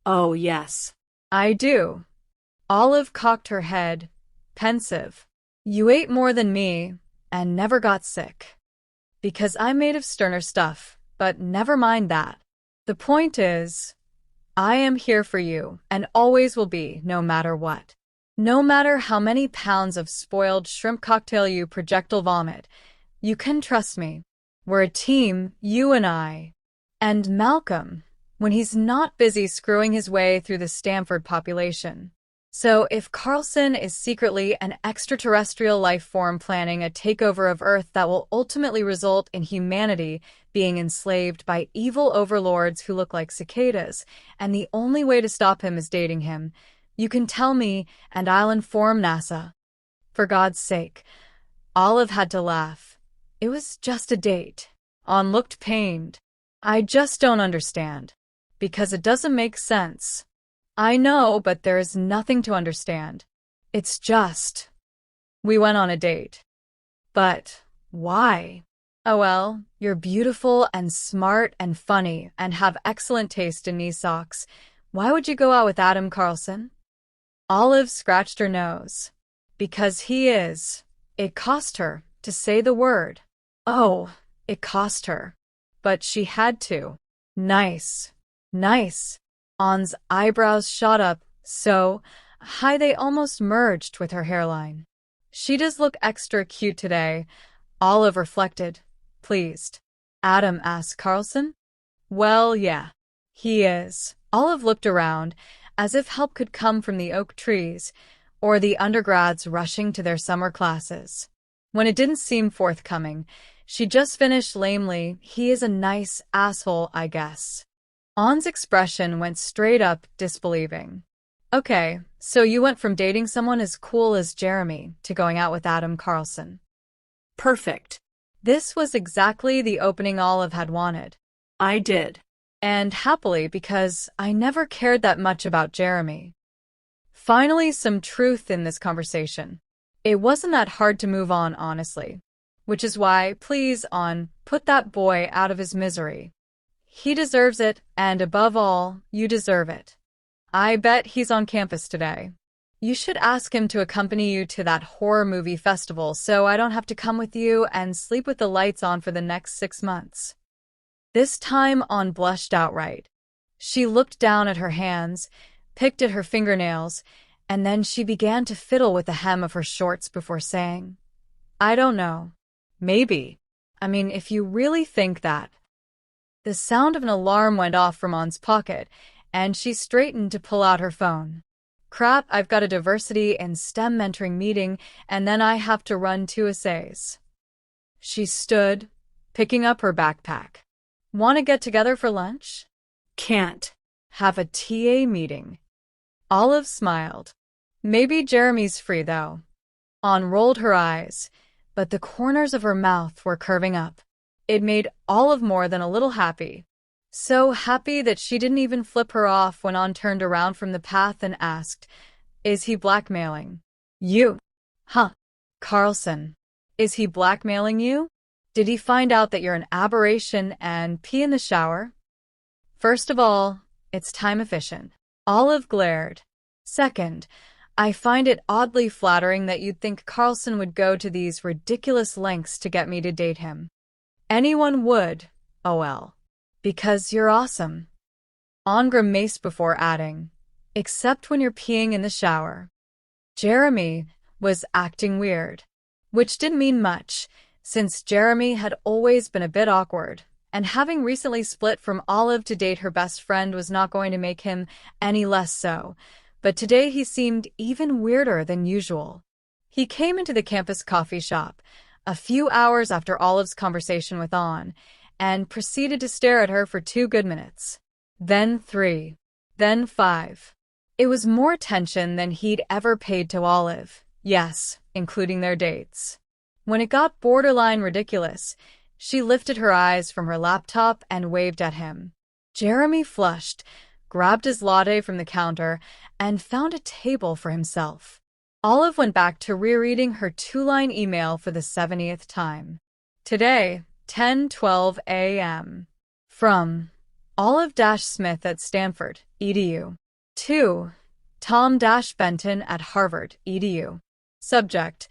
Oh, yes. I do. Olive cocked her head, pensive. You ate more than me, and never got sick. Because I'm made of sterner stuff, but never mind that. The point is, I am here for you, and always will be, no matter what. No matter how many pounds of spoiled shrimp cocktail you projectile vomit, you can trust me. We're a team, you and I. And Malcolm, when he's not busy screwing his way through the Stanford population. So if Carlson is secretly an extraterrestrial life form planning a takeover of Earth that will ultimately result in humanity being enslaved by evil overlords who look like cicadas, and the only way to stop him is dating him, you can tell me and I'll inform NASA. For God's sake. Olive had to laugh. It was just a date. Ann looked pained. I just don't understand. Because it doesn't make sense. I know, but there is nothing to understand. It's just. We went on a date. But why? Oh well, you're beautiful and smart and funny and have excellent taste in knee socks. Why would you go out with Adam Carlson? Olive scratched her nose. Because he is. It cost her to say the word. Oh, it cost her. But she had to. Nice. Nice. Ann's eyebrows shot up so high they almost merged with her hairline. She does look extra cute today, Olive reflected, pleased. Adam asked Carlson. Well, yeah, he is. Olive looked around, as if help could come from the oak trees, or the undergrads rushing to their summer classes. When it didn't seem forthcoming, she just finished lamely, he is a nice asshole, I guess. Ann's expression went straight up, disbelieving. Okay, so you went from dating someone as cool as Jeremy to going out with Adam Carlson. Perfect. This was exactly the opening Olive had wanted. I did. And happily, because I never cared that much about Jeremy. Finally, some truth in this conversation. It wasn't that hard to move on, honestly. Which is why, please, Ann, put that boy out of his misery. He deserves it, and above all, you deserve it. I bet he's on campus today. You should ask him to accompany you to that horror movie festival so I don't have to come with you and sleep with the lights on for the next 6 months. This time Ann blushed outright. She looked down at her hands, picked at her fingernails, and then she began to fiddle with the hem of her shorts before saying, I don't know. Maybe. I mean, if you really think that. The sound of an alarm went off from Ann's pocket, and she straightened to pull out her phone. Crap, I've got a diversity and STEM mentoring meeting, and then I have to run 2 essays. She stood, picking up her backpack. Want to get together for lunch? Can't. Have a TA meeting. Olive smiled. Maybe Jeremy's free, though. Ann rolled her eyes, but the corners of her mouth were curving up. It made Olive more than a little happy. So happy that she didn't even flip her off when Ann turned around from the path and asked, Is he blackmailing you? Huh. Carlson. Is he blackmailing you? Did he find out that you're an aberration and pee in the shower? First of all, it's time efficient. Olive glared. Second, I find it oddly flattering that you'd think Carlson would go to these ridiculous lengths to get me to date him. Anyone would, OL. Because you're awesome. Ann grimaced before adding, except when you're peeing in the shower. Jeremy was acting weird, which didn't mean much, since Jeremy had always been a bit awkward, and having recently split from Olive to date her best friend was not going to make him any less so, but today he seemed even weirder than usual. He came into the campus coffee shop, a few hours after Olive's conversation with Ann, and proceeded to stare at her for 2 good minutes. Then 3. Then 5. It was more tension than he'd ever paid to Olive, yes, including their dates. When it got borderline ridiculous, she lifted her eyes from her laptop and waved at him. Jeremy flushed, grabbed his latte from the counter, and found a table for himself. Olive went back to rereading her 2-line email for the 70th time. Today, 10:12 a.m. From Olive-Smith at Stanford, edu. 2. Tom-Benton at Harvard, edu. Subject: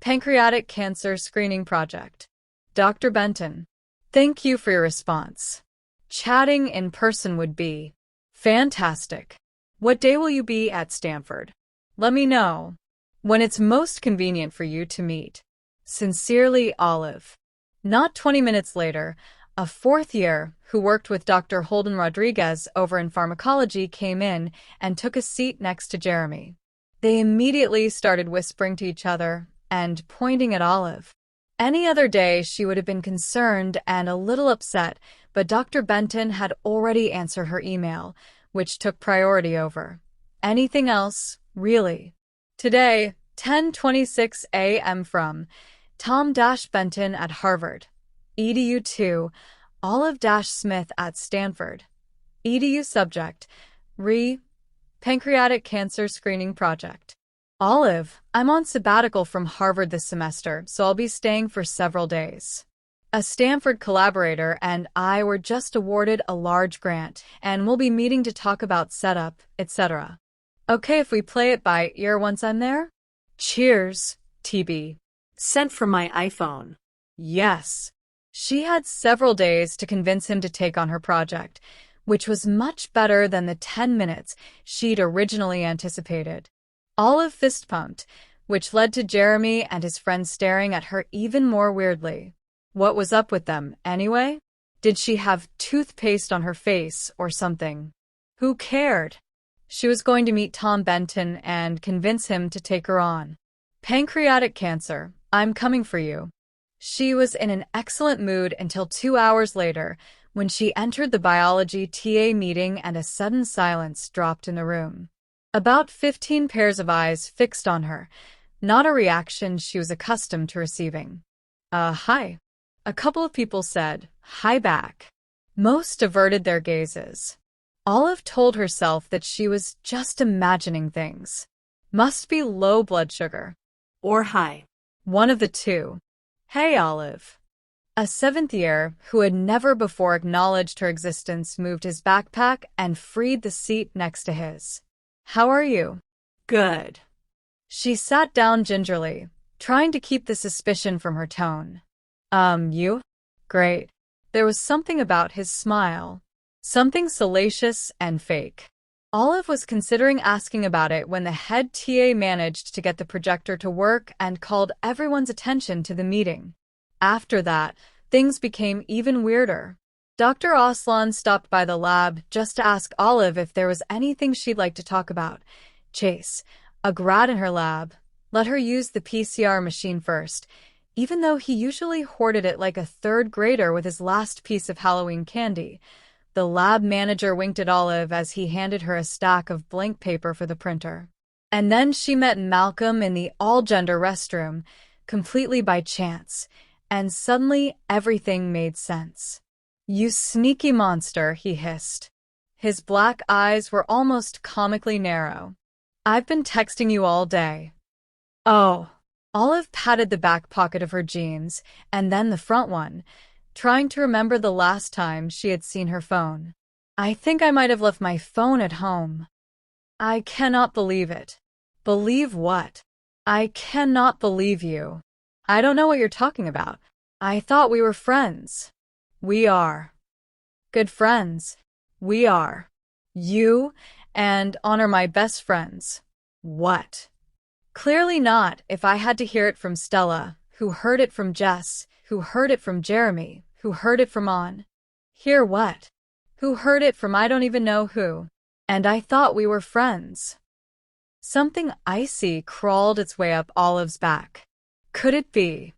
Pancreatic Cancer Screening Project. Dr. Benton, thank you for your response. Chatting in person would be fantastic. What day will you be at Stanford? Let me know when it's most convenient for you to meet. Sincerely, Olive. Not 20 minutes later, a fourth year who worked with Dr. Holden Rodriguez over in pharmacology came in and took a seat next to Jeremy. They immediately started whispering to each other and pointing at Olive. Any other day, she would have been concerned and a little upset, but Dr. Benton had already answered her email, which took priority over anything else, really. Today, 10:26 a.m. from Tom-Benton at Harvard, edu. 2, Olive-Smith at Stanford, edu. Subject: Pancreatic Cancer Screening Project. Olive, I'm on sabbatical from Harvard this semester, so I'll be staying for several days. A Stanford collaborator and I were just awarded a large grant, and we'll be meeting to talk about setup, etc. Okay if we play it by ear once I'm there? Cheers, TB. Sent from my iPhone. Yes. She had several days to convince him to take on her project, which was much better than the 10 minutes she'd originally anticipated. Olive fist-pumped, which led to Jeremy and his friends staring at her even more weirdly. What was up with them, anyway? Did she have toothpaste on her face or something? Who cared? She was going to meet Tom Benton and convince him to take her on. Pancreatic cancer, I'm coming for you. She was in an excellent mood until 2 hours later, when she entered the biology TA meeting and a sudden silence dropped in the room. About 15 pairs of eyes fixed on her, not a reaction she was accustomed to receiving. Hi. A couple of people said, hi back. Most averted their gazes. Olive told herself that she was just imagining things. Must be low blood sugar. Or high. One of the two. Hey, Olive. A seventh year, who had never before acknowledged her existence, moved his backpack and freed the seat next to his. How are you? Good. She sat down gingerly, trying to keep the suspicion from her tone. You? Great. There was something about his smile. Something salacious and fake. Olive was considering asking about it when the head TA managed to get the projector to work and called everyone's attention to the meeting. After that, things became even weirder. Dr. Aslan stopped by the lab just to ask Olive if there was anything she'd like to talk about. Chase, a grad in her lab, let her use the PCR machine first, even though he usually hoarded it like a third grader with his last piece of Halloween candy. The lab manager winked at Olive as he handed her a stack of blank paper for the printer. And then she met Malcolm in the all-gender restroom, completely by chance, and suddenly everything made sense. You sneaky monster, he hissed. His black eyes were almost comically narrow. I've been texting you all day. Oh. Olive patted the back pocket of her jeans, and then the front one, trying to remember the last time she had seen her phone. I think I might have left my phone at home. I cannot believe it. Believe what? I cannot believe you. I don't know what you're talking about. I thought we were friends. We are. Good friends. We are. You and honor my best friends. What? Clearly not if I had to hear it from Stella, who heard it from Jess, who heard it from Jeremy, who heard it from On. Hear what? Who heard it from I don't even know who. And I thought we were friends. Something icy crawled its way up Olive's back. Could it be?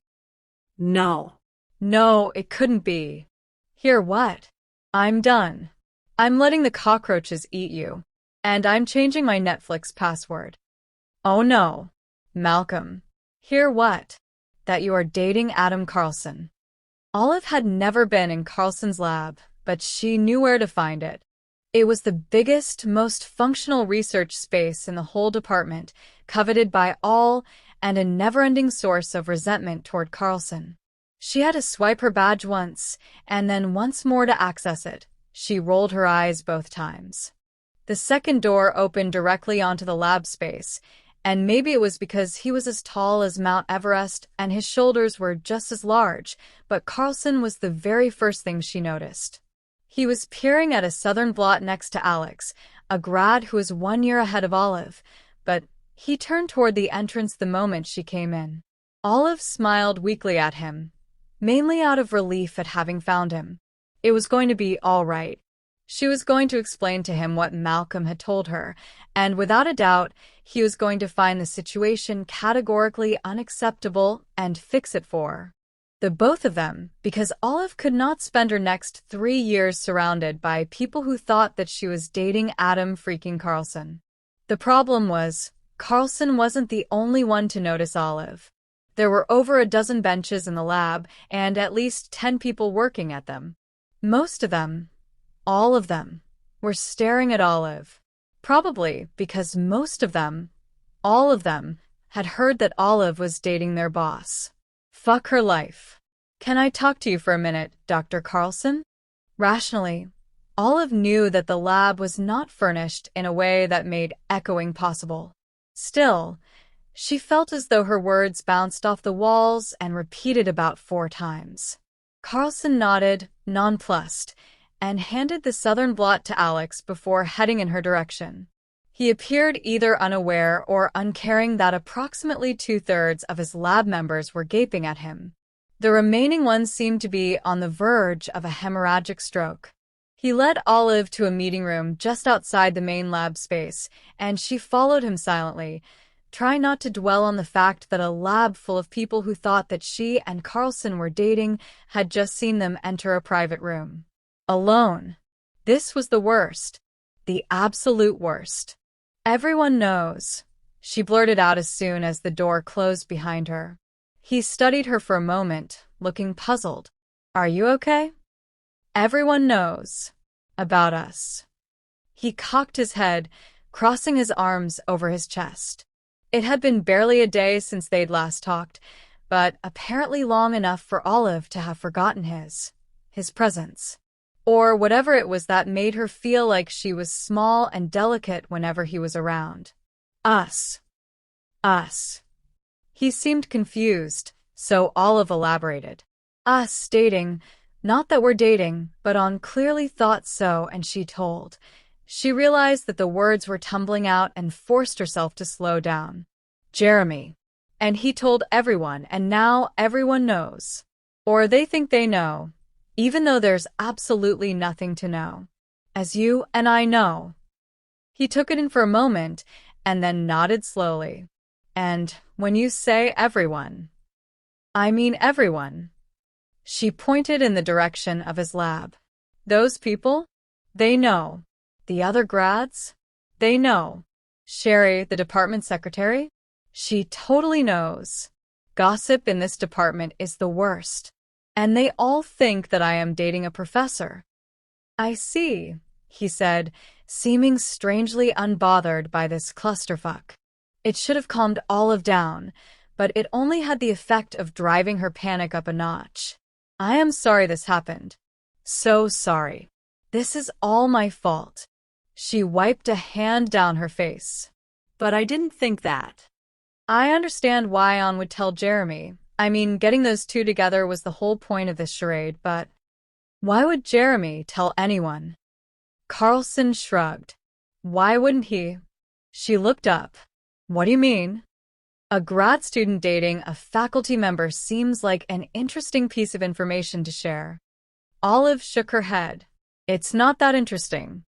No. No, it couldn't be. Hear what? I'm done. I'm letting the cockroaches eat you. And I'm changing my Netflix password. Oh no. Malcolm. Hear what? That you are dating Adam Carlson. Olive had never been in Carlson's lab, but she knew where to find it. It was the biggest, most functional research space in the whole department, coveted by all, and a never-ending source of resentment toward Carlson. She had to swipe her badge once, and then once more to access it. She rolled her eyes both times. The second door opened directly onto the lab space, and maybe it was because he was as tall as Mount Everest and his shoulders were just as large, but Carlson was the very first thing she noticed. He was peering at a southern blot next to Alex, a grad who was 1 year ahead of Olive, but he turned toward the entrance the moment she came in. Olive smiled weakly at him, mainly out of relief at having found him. It was going to be all right. She was going to explain to him what Malcolm had told her, and without a doubt, he was going to find the situation categorically unacceptable and fix it for the both of them, because Olive could not spend her next 3 years surrounded by people who thought that she was dating Adam freaking Carlson. The problem was, Carlson wasn't the only one to notice Olive. There were over a dozen benches in the lab and at least 10 people working at them. Most of them, all of them, were staring at Olive. Probably because most of them, all of them, had heard that Olive was dating their boss. Fuck her life. Can I talk to you for a minute, Dr. Carlson? Rationally, Olive knew that the lab was not furnished in a way that made echoing possible. Still, she felt as though her words bounced off the walls and repeated about 4 times. Carlson nodded, nonplussed, and handed the southern blot to Alex before heading in her direction. He appeared either unaware or uncaring that approximately 2/3 of his lab members were gaping at him. The remaining ones seemed to be on the verge of a hemorrhagic stroke. He led Olive to a meeting room just outside the main lab space, and she followed him silently, trying not to dwell on the fact that a lab full of people who thought that she and Carlson were dating had just seen them enter a private room. Alone. This was the worst. The absolute worst. Everyone knows, she blurted out as soon as the door closed behind her. He studied her for a moment, looking puzzled. Are you okay? Everyone knows. About us. He cocked his head, crossing his arms over his chest. It had been barely a day since they'd last talked, but apparently long enough for Olive to have forgotten his presence. Or whatever it was that made her feel like she was small and delicate whenever he was around. Us. Us. He seemed confused, so Olive elaborated. Us dating, not that we're dating, but On clearly thought so, and she told. She realized that the words were tumbling out and forced herself to slow down. Jeremy. And he told everyone, and now everyone knows. Or they think they know. Even though there's absolutely nothing to know. As you and I know. He took it in for a moment, and then nodded slowly. And when you say everyone, I mean everyone. She pointed in the direction of his lab. Those people? They know. The other grads? They know. Sherry, the department secretary? She totally knows. Gossip in this department is the worst. And they all think that I am dating a professor. I see, he said, seeming strangely unbothered by this clusterfuck. It should have calmed Olive down, but it only had the effect of driving her panic up a notch. I am sorry this happened. So sorry. This is all my fault. She wiped a hand down her face. But I didn't think that. I understand why An would tell Jeremy. I mean, getting those two together was the whole point of this charade, but why would Jeremy tell anyone? Carlson shrugged. Why wouldn't he? She looked up. What do you mean? A grad student dating a faculty member seems like an interesting piece of information to share. Olive shook her head. It's not that interesting.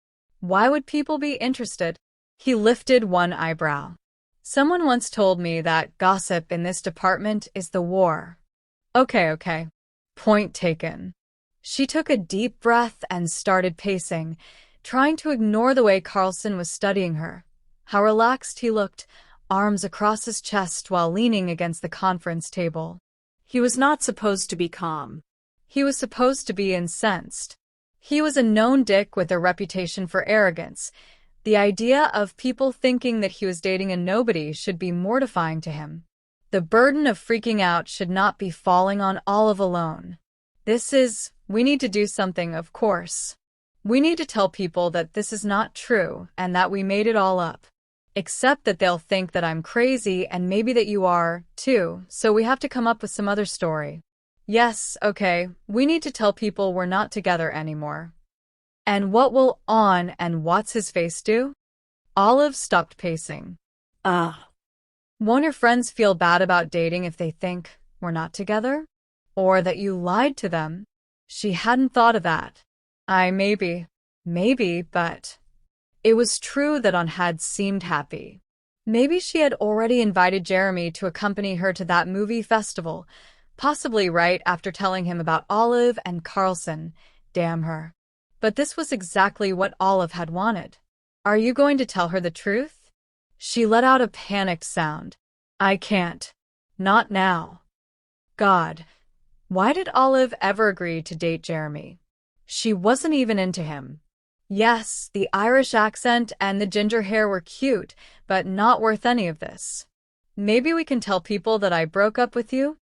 Why would people be interested? He lifted one eyebrow. Someone once told me that gossip in this department is the war. Okay. Point taken. She took a deep breath and started pacing, trying to ignore the way Carlson was studying her. How relaxed he looked, arms across his chest while leaning against the conference table. He was not supposed to be calm. He was supposed to be incensed. He was a known dick with a reputation for arrogance. The idea of people thinking that he was dating a nobody should be mortifying to him. The burden of freaking out should not be falling on Olive alone. We need to do something, of course. We need to tell people that this is not true and that we made it all up. Except that they'll think that I'm crazy and maybe that you are, too, so we have to come up with some other story. Yes, okay, we need to tell people we're not together anymore. And what will On and what's his face do? Olive stopped pacing. Won't your friends feel bad about dating if they think we're not together? Or that you lied to them? She hadn't thought of that. Maybe, but it was true that On had seemed happy. Maybe she had already invited Jeremy to accompany her to that movie festival, possibly right after telling him about Olive and Carlson. Damn her. But this was exactly what Olive had wanted. Are you going to tell her the truth? She let out a panicked sound. I can't. Not now. God. Why did Olive ever agree to date Jeremy? She wasn't even into him. Yes, the Irish accent and the ginger hair were cute, but not worth any of this. Maybe we can tell people that I broke up with you?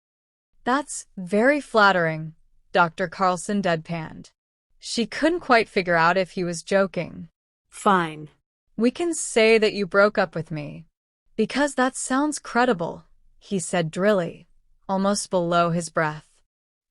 That's very flattering, Dr. Carlson deadpanned. She couldn't quite figure out if he was joking. Fine. We can say that you broke up with me. Because that sounds credible, he said drily, almost below his breath.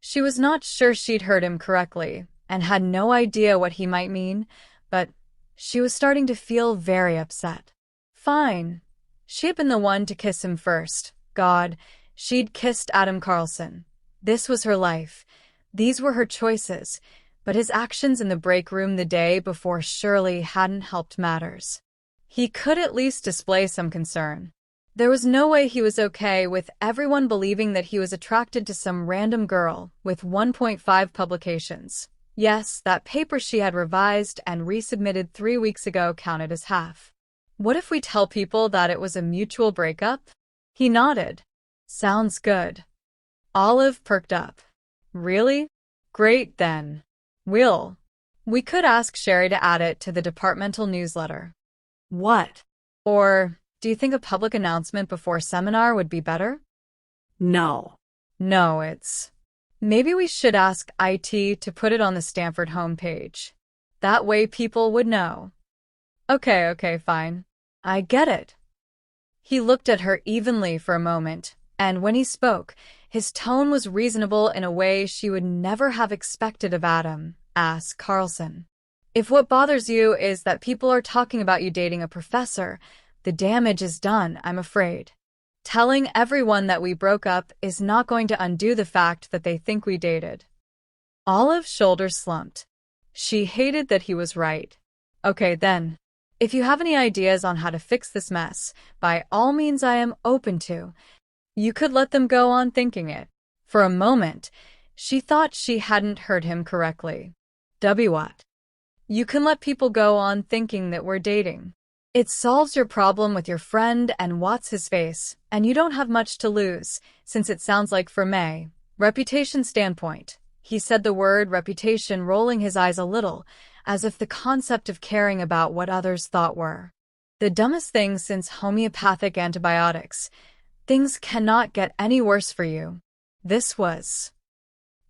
She was not sure she'd heard him correctly, and had no idea what he might mean, but she was starting to feel very upset. Fine. She had been the one to kiss him first. God, she'd kissed Adam Carlson. This was her life. These were her choices, but his actions in the break room the day before surely hadn't helped matters. He could at least display some concern. There was no way he was okay with everyone believing that he was attracted to some random girl with 1.5 publications. Yes, that paper she had revised and resubmitted 3 weeks ago counted as half. What if we tell people that it was a mutual breakup? He nodded. Sounds good. Olive perked up. Really? Great then. We could ask Sherry to add it to the departmental newsletter. What? Or, do you think a public announcement before seminar would be better? No. No, maybe we should ask IT to put it on the Stanford homepage. That way people would know. Okay, fine. I get it. He looked at her evenly for a moment, and when he spoke, his tone was reasonable in a way she would never have expected of Adam. Ask Carlson. If what bothers you is that people are talking about you dating a professor, the damage is done, I'm afraid. Telling everyone that we broke up is not going to undo the fact that they think we dated. Olive's shoulders slumped. She hated that he was right. Okay then. If you have any ideas on how to fix this mess, by all means I am open to. You could let them go on thinking it. For a moment, she thought she hadn't heard him correctly. What? You can let people go on thinking that we're dating. It solves your problem with your friend and what's his face, and you don't have much to lose, since it sounds like from a reputation standpoint. He said the word reputation, rolling his eyes a little, as if the concept of caring about what others thought were the dumbest thing since homeopathic antibiotics. Things cannot get any worse for you. This was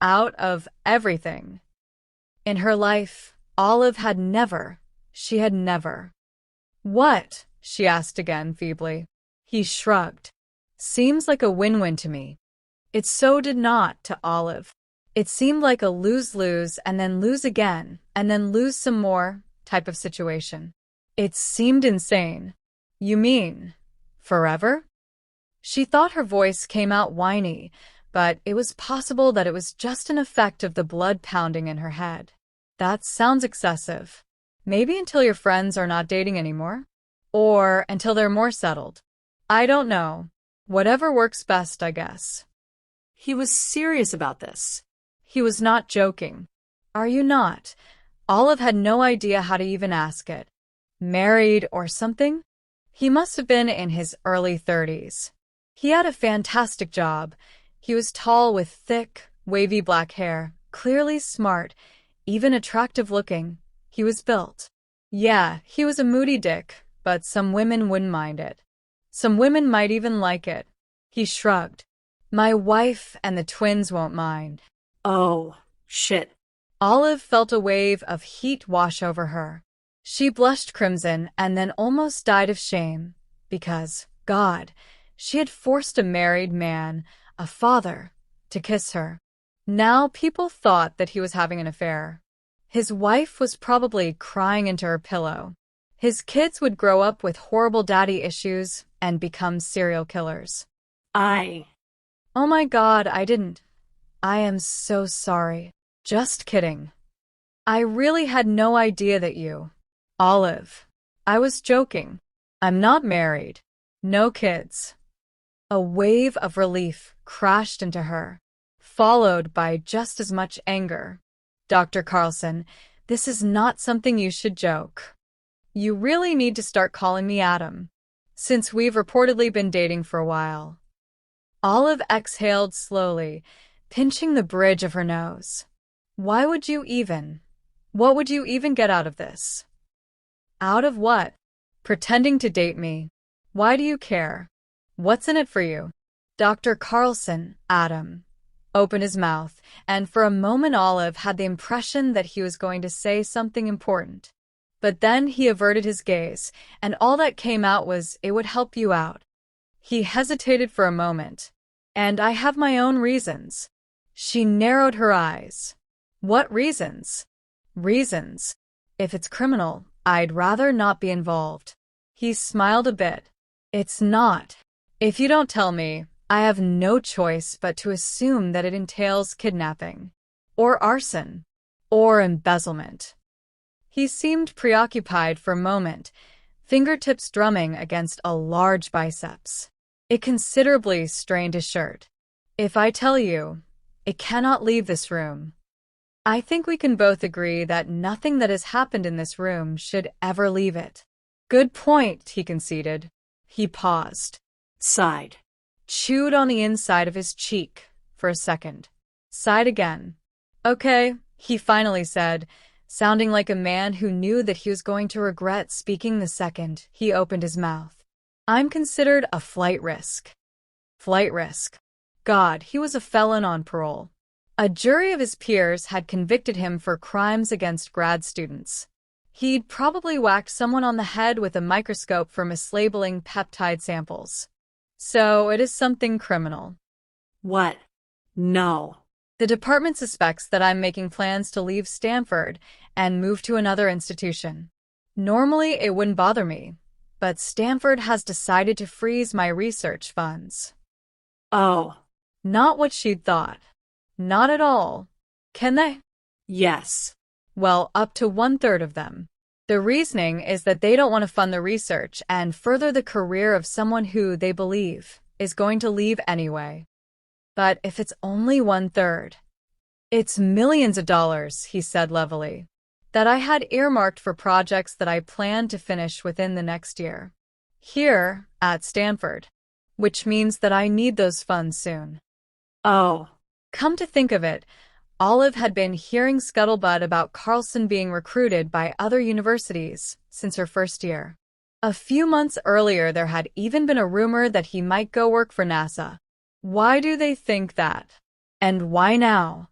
out of everything. In her life, Olive had never. What? She asked again feebly. He shrugged. Seems like a win-win to me. It so did not to Olive. It seemed like a lose-lose and then lose again and then lose some more type of situation. It seemed insane. You mean, forever? She thought her voice came out whiny, but it was possible that it was just an effect of the blood pounding in her head. That sounds excessive. Maybe until your friends are not dating anymore? Or until they're more settled. I don't know. Whatever works best, I guess. He was serious about this. He was not joking. Are you not? Olive had no idea how to even ask it. Married or something? He must have been in his early 30s. He had a fantastic job. He was tall with thick, wavy black hair, clearly smart, even attractive looking. He was built. Yeah, he was a moody dick, but some women wouldn't mind it. Some women might even like it. He shrugged. My wife and the twins won't mind. Oh, shit. Olive felt a wave of heat wash over her. She blushed crimson and then almost died of shame because, God, she had forced a married man, a father, to kiss her. Now people thought that he was having an affair. His wife was probably crying into her pillow. His kids would grow up with horrible daddy issues and become serial killers. Oh my God, I didn't. I am so sorry. Just kidding. I really had no idea that you... Olive. I was joking. I'm not married. No kids. A wave of relief crashed into her, followed by just as much anger. Dr. Carlson, this is not something you should joke. You really need to start calling me Adam, since we've reportedly been dating for a while. Olive exhaled slowly, pinching the bridge of her nose. Why would you even? What would you even get out of this? Out of what? Pretending to date me. Why do you care? What's in it for you? Dr. Carlson, Adam, opened his mouth, and for a moment Olive had the impression that he was going to say something important. But then he averted his gaze, and all that came out was, it would help you out. He hesitated for a moment. And I have my own reasons. She narrowed her eyes. What reasons? Reasons. If it's criminal, I'd rather not be involved. He smiled a bit. It's not. If you don't tell me, I have no choice but to assume that it entails kidnapping, or arson, or embezzlement. He seemed preoccupied for a moment, fingertips drumming against a large biceps. It considerably strained his shirt. If I tell you, it cannot leave this room. I think we can both agree that nothing that has happened in this room should ever leave it. Good point, he conceded. He paused, sighed, chewed on the inside of his cheek for a second, sighed again. Okay, he finally said, sounding like a man who knew that he was going to regret speaking the second he opened his mouth. I'm considered a flight risk. Flight risk. God, he was a felon on parole. A jury of his peers had convicted him for crimes against grad students. He'd probably whacked someone on the head with a microscope for mislabeling peptide samples. So it is something criminal. What? No. The department suspects that I'm making plans to leave Stanford and move to another institution. Normally, it wouldn't bother me, but Stanford has decided to freeze my research funds. Oh. Not what she'd thought. Not at all. Can they? Yes. Well, up to 1/3 of them. The reasoning is that they don't want to fund the research and further the career of someone who, they believe, is going to leave anyway. But if it's only 1/3, it's millions of dollars, he said levelly, that I had earmarked for projects that I plan to finish within the next year. Here, at Stanford. Which means that I need those funds soon. Oh. Come to think of it, Olive had been hearing scuttlebutt about Carlson being recruited by other universities since her first year. A few months earlier, there had even been a rumor that he might go work for NASA. Why do they think that? And why now?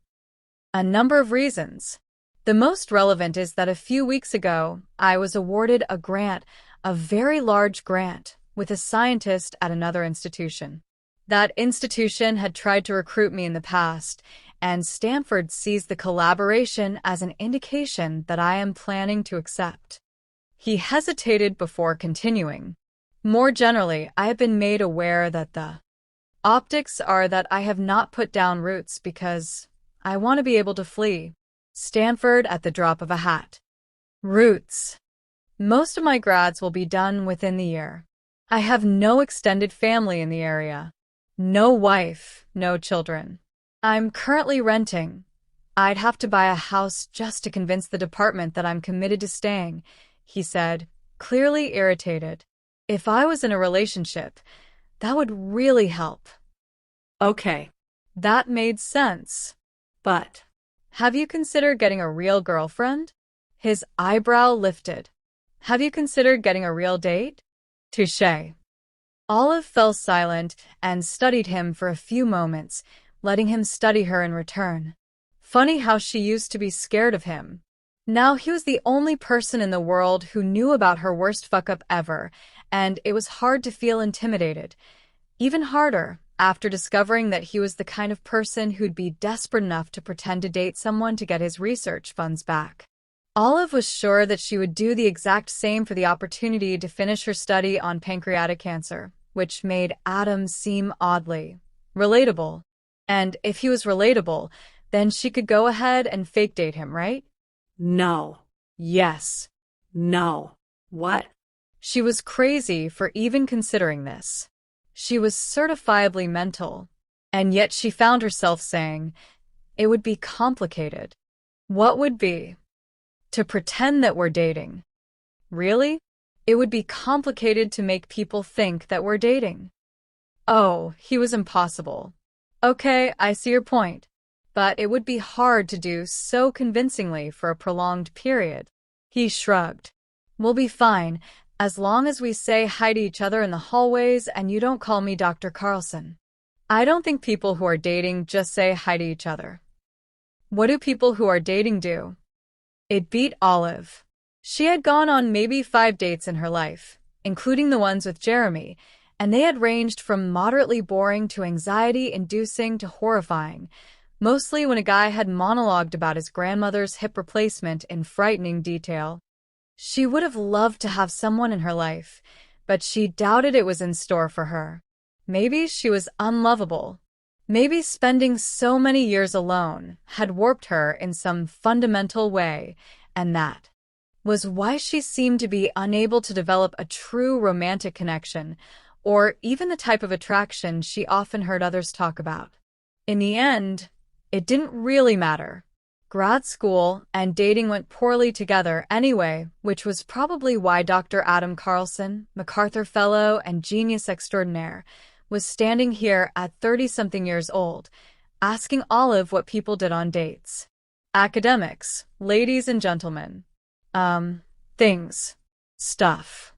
A number of reasons. The most relevant is that a few weeks ago, I was awarded a grant, a very large grant, with a scientist at another institution. That institution had tried to recruit me in the past, and Stanford sees the collaboration as an indication that I am planning to accept. He hesitated before continuing. More generally, I have been made aware that the optics are that I have not put down roots because I want to be able to flee Stanford at the drop of a hat. Roots. Most of my grads will be done within the year. I have no extended family in the area. No wife, no children. I'm currently renting. I'd have to buy a house just to convince the department that I'm committed to staying, he said, clearly irritated. If I was in a relationship, that would really help. Okay. That made sense. But have you considered getting a real girlfriend? His eyebrow lifted. Have you considered getting a real date? Touché. Olive fell silent and studied him for a few moments, letting him study her in return. Funny how she used to be scared of him. Now he was the only person in the world who knew about her worst fuck-up ever, and it was hard to feel intimidated. Even harder, after discovering that he was the kind of person who'd be desperate enough to pretend to date someone to get his research funds back. Olive was sure that she would do the exact same for the opportunity to finish her study on pancreatic cancer, which made Adam seem oddly relatable. And if he was relatable, then she could go ahead and fake date him, right? No. Yes. No. What? She was crazy for even considering this. She was certifiably mental, and yet she found herself saying, it would be complicated. What would be? To pretend that we're dating. Really? It would be complicated to make people think that we're dating. Oh, he was impossible. Okay, I see your point. But it would be hard to do so convincingly for a prolonged period. He shrugged. We'll be fine, as long as we say hi to each other in the hallways and you don't call me Dr. Carlson. I don't think people who are dating just say hi to each other. What do people who are dating do? It beat Olive. She had gone on maybe 5 dates in her life, including the ones with Jeremy, and they had ranged from moderately boring to anxiety-inducing to horrifying, mostly when a guy had monologued about his grandmother's hip replacement in frightening detail. She would have loved to have someone in her life, but she doubted it was in store for her. Maybe she was unlovable. Maybe spending so many years alone had warped her in some fundamental way, and that was why she seemed to be unable to develop a true romantic connection, or even the type of attraction she often heard others talk about. In the end, it didn't really matter. Grad school and dating went poorly together anyway, which was probably why Dr. Adam Carlson, MacArthur Fellow and genius extraordinaire, was standing here at 30-something years old, asking Olive what people did on dates. Academics, ladies and gentlemen. Things. Stuff.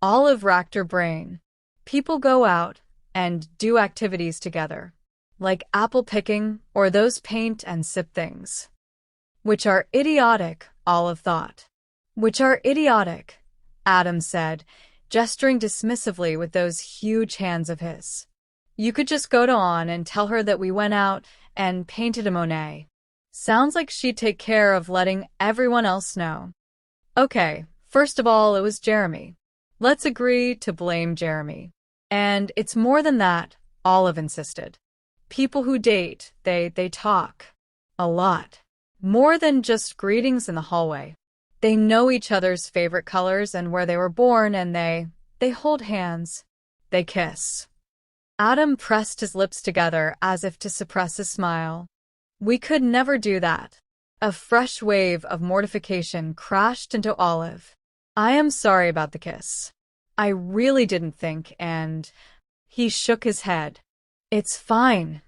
Olive racked her brain. People go out and do activities together, like apple picking or those paint and sip things. Which are idiotic, Olive thought. Which are idiotic, Adam said, gesturing dismissively with those huge hands of his. You could just go on and tell her that we went out and painted a Monet. Sounds like she'd take care of letting everyone else know. Okay, first of all, it was Jeremy. Let's agree to blame Jeremy. And it's more than that, Olive insisted. People who date, they talk. A lot. More than just greetings in the hallway. They know each other's favorite colors and where they were born, and they hold hands. They kiss. Adam pressed his lips together as if to suppress a smile. We could never do that. A fresh wave of mortification crashed into Olive. I am sorry about the kiss. I really didn't think, and he shook his head. It's fine.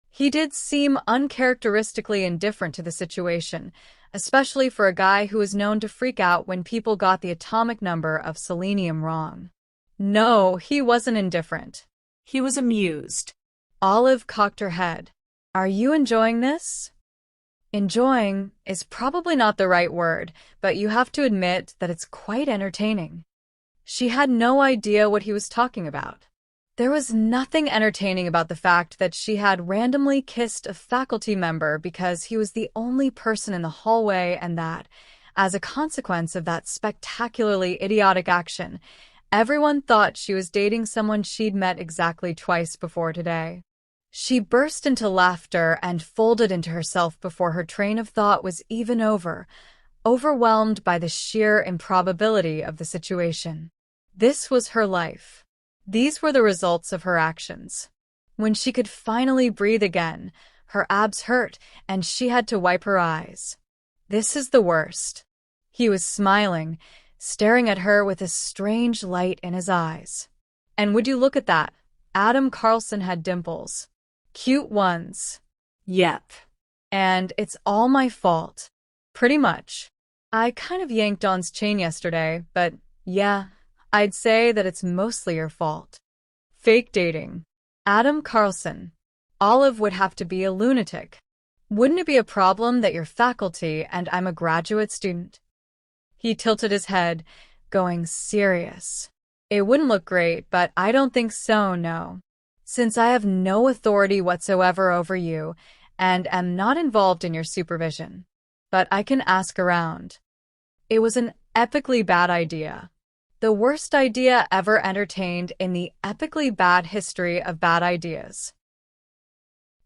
He did seem uncharacteristically indifferent to the situation, especially for a guy who was known to freak out when people got the atomic number of selenium wrong. No, he wasn't indifferent. He was amused. Olive cocked her head. Are you enjoying this? Enjoying is probably not the right word, but you have to admit that it's quite entertaining. She had no idea what he was talking about. There was nothing entertaining about the fact that she had randomly kissed a faculty member because he was the only person in the hallway, and that, as a consequence of that spectacularly idiotic action, everyone thought she was dating someone she'd met exactly twice before today. She burst into laughter and folded into herself before her train of thought was even over, overwhelmed by the sheer improbability of the situation. This was her life. These were the results of her actions. When she could finally breathe again, her abs hurt and she had to wipe her eyes. This is the worst. He was smiling, staring at her with a strange light in his eyes. And would you look at that? Adam Carlson had dimples. Cute ones. Yep. And it's all my fault. Pretty much. I kind of yanked Dawn's chain yesterday, but yeah, I'd say that it's mostly your fault. Fake dating. Adam Carlson. Olive would have to be a lunatic. Wouldn't it be a problem that you're faculty and I'm a graduate student? He tilted his head, going serious. It wouldn't look great, but I don't think so, no. Since I have no authority whatsoever over you and am not involved in your supervision. But I can ask around. It was an epically bad idea. The worst idea ever entertained in the epically bad history of bad ideas.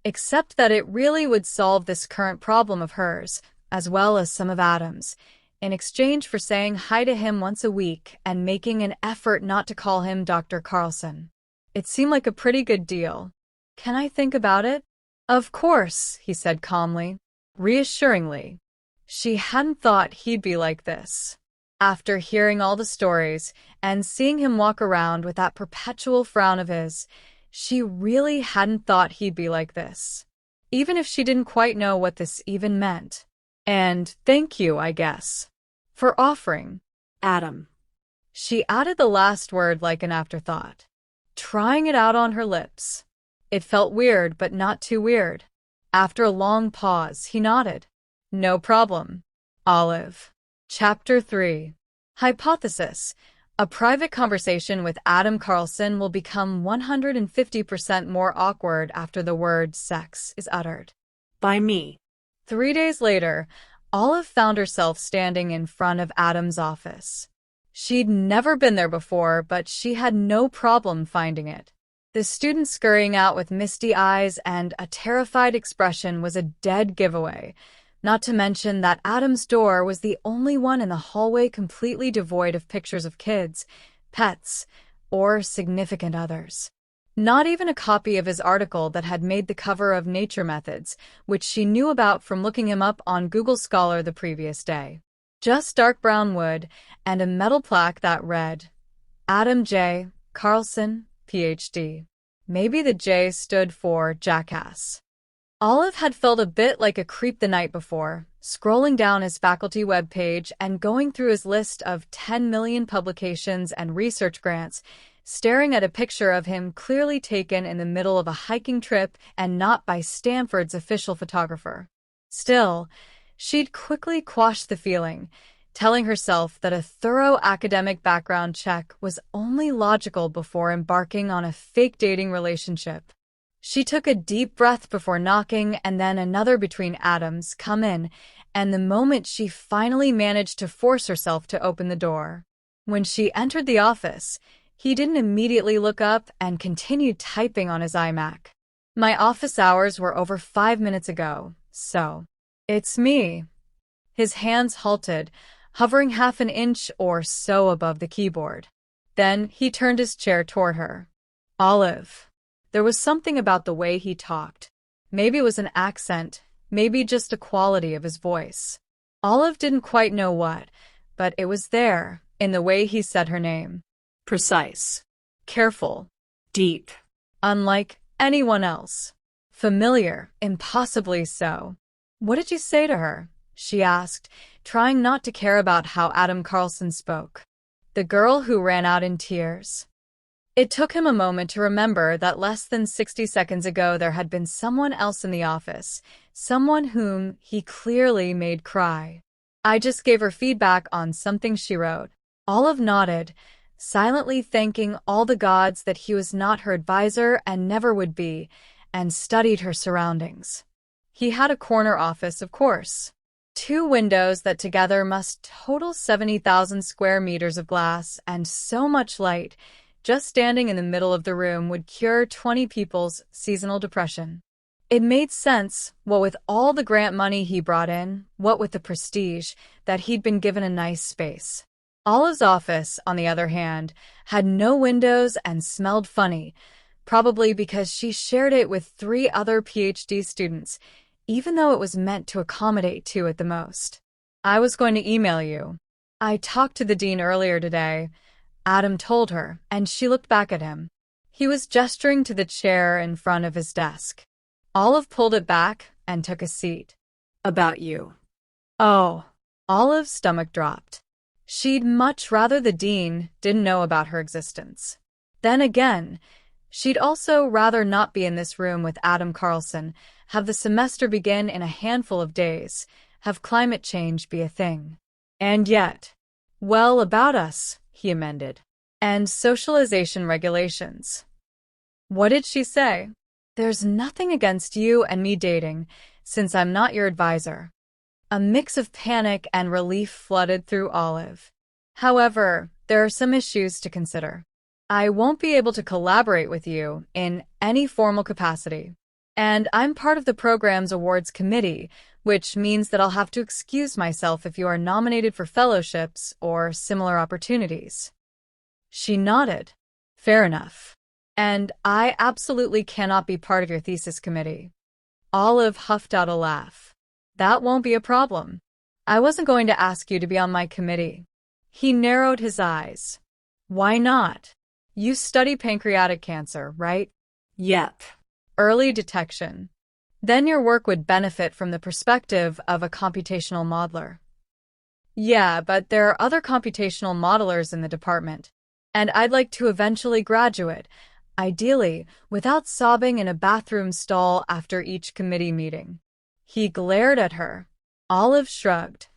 Except that it really would solve this current problem of hers, as well as some of Adam's, in exchange for saying hi to him once a week and making an effort not to call him Dr. Carlson. It seemed like a pretty good deal. Can I think about it? Of course, he said calmly, reassuringly. She hadn't thought he'd be like this. After hearing all the stories and seeing him walk around with that perpetual frown of his, she really hadn't thought he'd be like this. Even if she didn't quite know what this even meant. And thank you, I guess, for offering. Adam. She added the last word like an afterthought, trying it out on her lips. It felt weird, but not too weird. After a long pause, he nodded. No problem. Olive. Chapter 3. Hypothesis. A private conversation with Adam Carlson will become 150% more awkward after the word sex is uttered. By me. 3 days later, Olive found herself standing in front of Adam's office. She'd never been there before, but she had no problem finding it. The student scurrying out with misty eyes and a terrified expression was a dead giveaway. Not to mention that Adam's door was the only one in the hallway completely devoid of pictures of kids, pets, or significant others. Not even a copy of his article that had made the cover of Nature Methods, which she knew about from looking him up on Google Scholar the previous day. Just dark brown wood and a metal plaque that read, Adam J. Carlson, Ph.D. Maybe the J stood for jackass. Olive had felt a bit like a creep the night before, scrolling down his faculty webpage and going through his list of 10 million publications and research grants, staring at a picture of him clearly taken in the middle of a hiking trip and not by Stanford's official photographer. Still, she'd quickly quashed the feeling, telling herself that a thorough academic background check was only logical before embarking on a fake dating relationship. She took a deep breath before knocking and then another between Adam's come in, and the moment she finally managed to force herself to open the door. When she entered the office, he didn't immediately look up and continued typing on his iMac. My office hours were over 5 minutes ago, so. It's me. His hands halted, hovering half an inch or so above the keyboard. Then he turned his chair toward her. Olive. There was something about the way he talked. Maybe it was an accent, maybe just a quality of his voice. Olive didn't quite know what, but it was there, in the way he said her name. Precise. Careful. Deep. Unlike anyone else. Familiar, impossibly so. What did you say to her? She asked, trying not to care about how Adam Carlson spoke. The girl who ran out in tears. It took him a moment to remember that less than 60 seconds ago there had been someone else in the office, someone whom he clearly made cry. I just gave her feedback on something she wrote. Olive nodded, silently thanking all the gods that he was not her advisor and never would be, and studied her surroundings. He had a corner office, of course. 2 windows that together must total 70,000 square meters of glass, and so much light, just standing in the middle of the room would cure 20 people's seasonal depression. It made sense, what with all the grant money he brought in, what with the prestige, that he'd been given a nice space. Olive's office, on the other hand, had no windows and smelled funny, probably because she shared it with 3 other PhD students, even though it was meant to accommodate 2 at the most. I was going to email you. I talked to the dean earlier today, Adam told her, and she looked back at him. He was gesturing to the chair in front of his desk. Olive pulled it back and took a seat. About you. Oh. Olive's stomach dropped. She'd much rather the dean didn't know about her existence. Then again, She'd also rather not be in this room with Adam Carlson, have the semester begin in a handful of days, have climate change be a thing. And yet, well, about us, he amended. And socialization regulations. What did she say? There's nothing against you and me dating, since I'm not your advisor. A mix of panic and relief flooded through Olive. However, there are some issues to consider. I won't be able to collaborate with you in any formal capacity. And I'm part of the program's awards committee, which means that I'll have to excuse myself if you are nominated for fellowships or similar opportunities. She nodded. Fair enough. And I absolutely cannot be part of your thesis committee. Olive huffed out a laugh. That won't be a problem. I wasn't going to ask you to be on my committee. He narrowed his eyes. Why not? You study pancreatic cancer, right? Yep. Early detection. Then your work would benefit from the perspective of a computational modeler. Yeah, but there are other computational modelers in the department. And I'd like to eventually graduate, ideally, without sobbing in a bathroom stall after each committee meeting. He glared at her. Olive shrugged.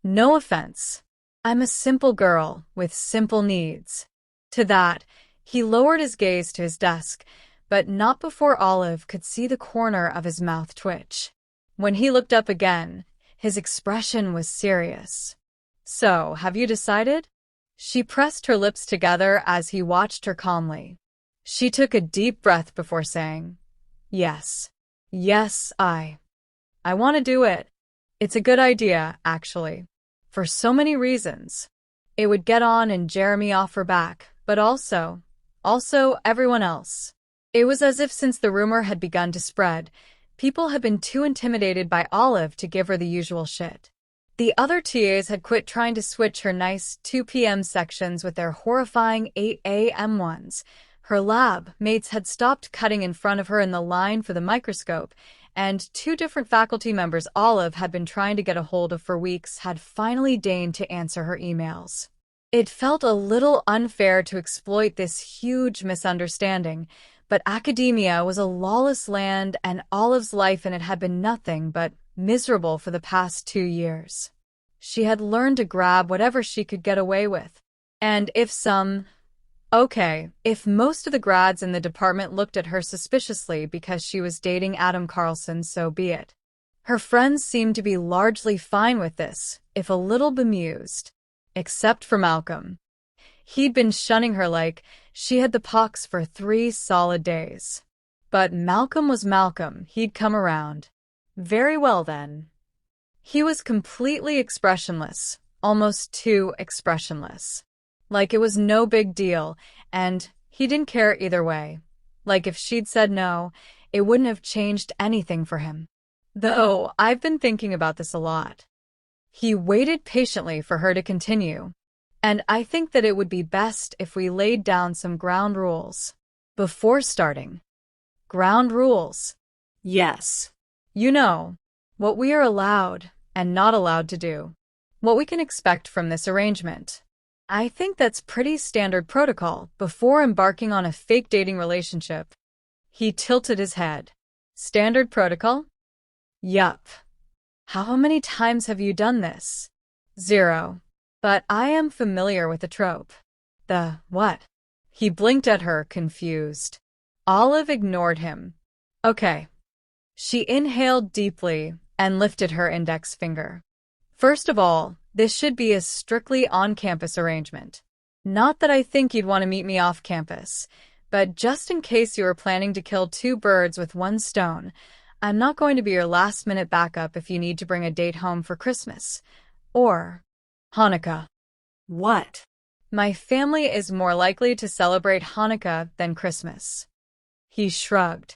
No offense. I'm a simple girl with simple needs. To that, he lowered his gaze to his desk, but not before Olive could see the corner of his mouth twitch. When he looked up again, his expression was serious. So, have you decided? She pressed her lips together as he watched her calmly. She took a deep breath before saying, Yes. Yes, I want to do it. It's a good idea, actually. For so many reasons. It would get On and Jeremy off her back, but also everyone else. It was as if since the rumor had begun to spread, people had been too intimidated by Olive to give her the usual shit. The other TAs had quit trying to switch her nice 2 p.m. sections with their horrifying 8 a.m. ones. Her lab mates had stopped cutting in front of her in the line for the microscope, and 2 different faculty members Olive had been trying to get a hold of for weeks had finally deigned to answer her emails. It felt a little unfair to exploit this huge misunderstanding, but academia was a lawless land and Olive's life in it had been nothing but miserable for the past 2 years. She had learned to grab whatever she could get away with. And if most of the grads in the department looked at her suspiciously because she was dating Adam Carlson, so be it. Her friends seemed to be largely fine with this, if a little bemused. Except for Malcolm. He'd been shunning her like she had the pox for 3 solid days. But Malcolm was Malcolm, he'd come around. Very well then. He was completely expressionless, almost too expressionless. Like it was no big deal, and he didn't care either way. Like if she'd said no, it wouldn't have changed anything for him. Though, I've been thinking about this a lot. He waited patiently for her to continue. And I think that it would be best if we laid down some ground rules. Before starting. Ground rules. Yes. You know, what we are allowed and not allowed to do. What we can expect from this arrangement. I think that's pretty standard protocol before embarking on a fake dating relationship. He tilted his head. Standard protocol? Yup. How many times have you done this? 0. But I am familiar with the trope. The what? He blinked at her, confused. Olive ignored him. Okay. She inhaled deeply and lifted her index finger. First of all, this should be a strictly on-campus arrangement. Not that I think you'd want to meet me off-campus, but just in case you were planning to kill 2 birds with 1 stone, I'm not going to be your last-minute backup if you need to bring a date home for Christmas. Or Hanukkah. What? My family is more likely to celebrate Hanukkah than Christmas. He shrugged.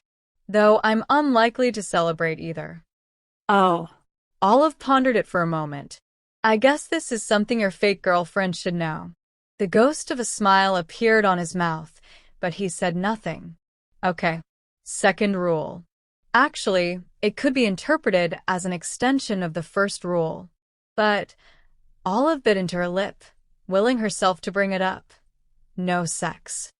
Though I'm unlikely to celebrate either. Oh. Olive pondered it for a moment. I guess this is something your fake girlfriend should know. The ghost of a smile appeared on his mouth, but he said nothing. Okay. Second rule. Actually, it could be interpreted as an extension of the first rule. But Olive bit into her lip, willing herself to bring it up. No sex.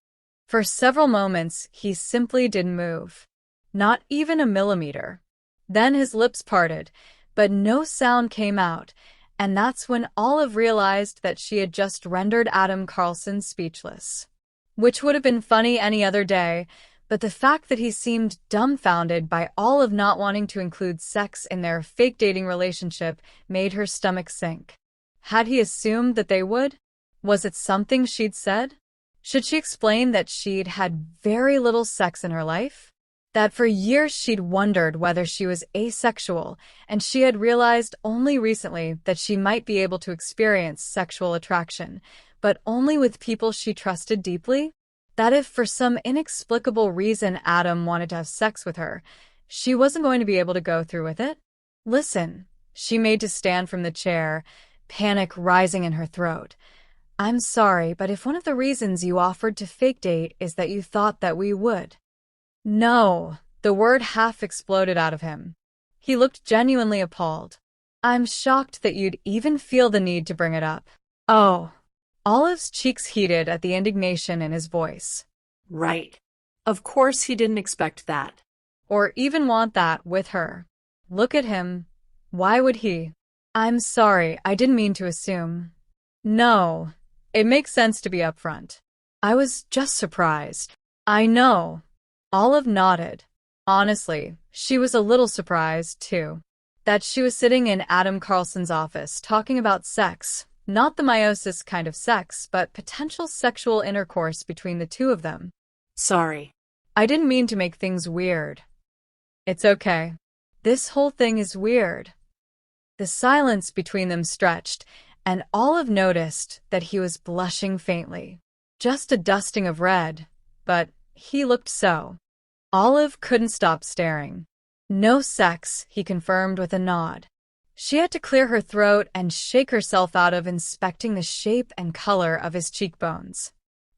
For several moments, he simply didn't move. Not even a millimeter. Then his lips parted, but no sound came out, and that's when Olive realized that she had just rendered Adam Carlson speechless. Which would have been funny any other day, but the fact that he seemed dumbfounded by Olive not wanting to include sex in their fake dating relationship made her stomach sink. Had he assumed that they would? Was it something she'd said? Should she explain that she'd had very little sex in her life? That for years she'd wondered whether she was asexual, and she had realized only recently that she might be able to experience sexual attraction, but only with people she trusted deeply? That if for some inexplicable reason Adam wanted to have sex with her, she wasn't going to be able to go through with it? Listen, she made to stand from the chair, panic rising in her throat. I'm sorry, but if one of the reasons you offered to fake date is that you thought that we would. No, the word half exploded out of him. He looked genuinely appalled. I'm shocked that you'd even feel the need to bring it up. Oh. Olive's cheeks heated at the indignation in his voice. Right. Of course he didn't expect that. Or even want that with her. Look at him. Why would he? I'm sorry, I didn't mean to assume. No, it makes sense to be upfront. I was just surprised. I know. Olive nodded. Honestly, she was a little surprised, too. That she was sitting in Adam Carlson's office talking about sex. Not the meiosis kind of sex, but potential sexual intercourse between the two of them. Sorry. I didn't mean to make things weird. It's okay. This whole thing is weird. The silence between them stretched, and Olive noticed that he was blushing faintly. Just a dusting of red, but he looked so. Olive couldn't stop staring. No sex, he confirmed with a nod. She had to clear her throat and shake herself out of inspecting the shape and color of his cheekbones.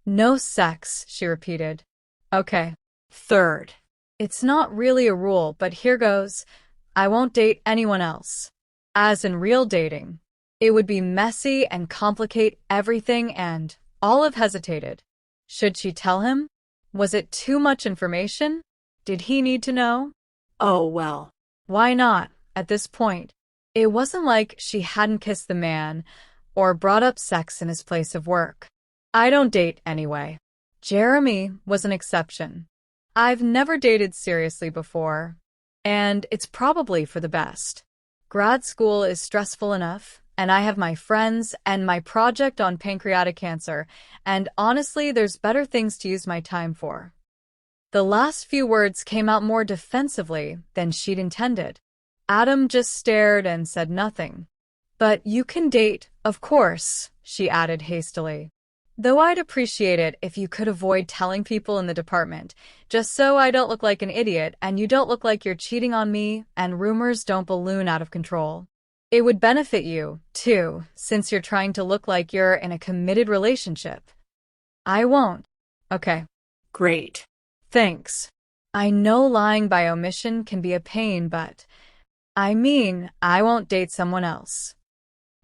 No sex, she repeated. Okay. Third. It's not really a rule, but here goes. I won't date anyone else. As in real dating. It would be messy and complicate everything and Olive hesitated. Should she tell him? Was it too much information? Did he need to know? Oh, well. Why not, at this point? It wasn't like she hadn't kissed the man or brought up sex in his place of work. I don't date anyway. Jeremy was an exception. I've never dated seriously before, and it's probably for the best. Grad school is stressful enough, and I have my friends and my project on pancreatic cancer, and honestly, there's better things to use my time for. The last few words came out more defensively than she'd intended. Adam just stared and said nothing. But you can date, of course, she added hastily. Though I'd appreciate it if you could avoid telling people in the department, just so I don't look like an idiot and you don't look like you're cheating on me and rumors don't balloon out of control. It would benefit you, too, since you're trying to look like you're in a committed relationship. I won't. Okay. Great. Thanks. I know lying by omission can be a pain, but I mean, I won't date someone else.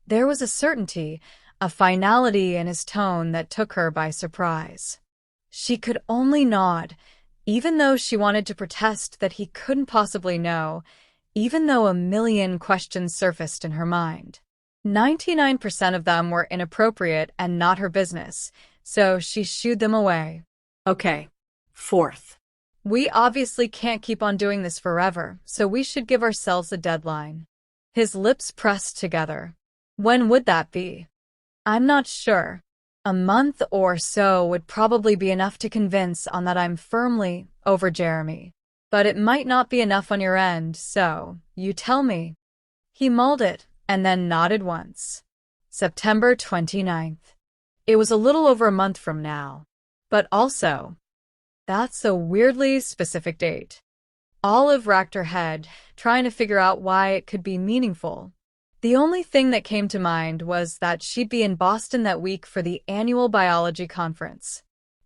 There was a certainty, a finality in his tone that took her by surprise. She could only nod, even though she wanted to protest that he couldn't possibly know, even though a million questions surfaced in her mind. 99% of them were inappropriate and not her business, so she shooed them away. Okay. Fourth. We obviously can't keep on doing this forever, so we should give ourselves a deadline. His lips pressed together. When would that be? I'm not sure. A month or so would probably be enough to convince on that I'm firmly over Jeremy. But it might not be enough on your end, so you tell me. He mulled it and then nodded once. September 29th. It was a little over a month from now. But also, that's a weirdly specific date. Olive racked her head, trying to figure out why it could be meaningful. The only thing that came to mind was that she'd be in Boston that week for the annual biology conference.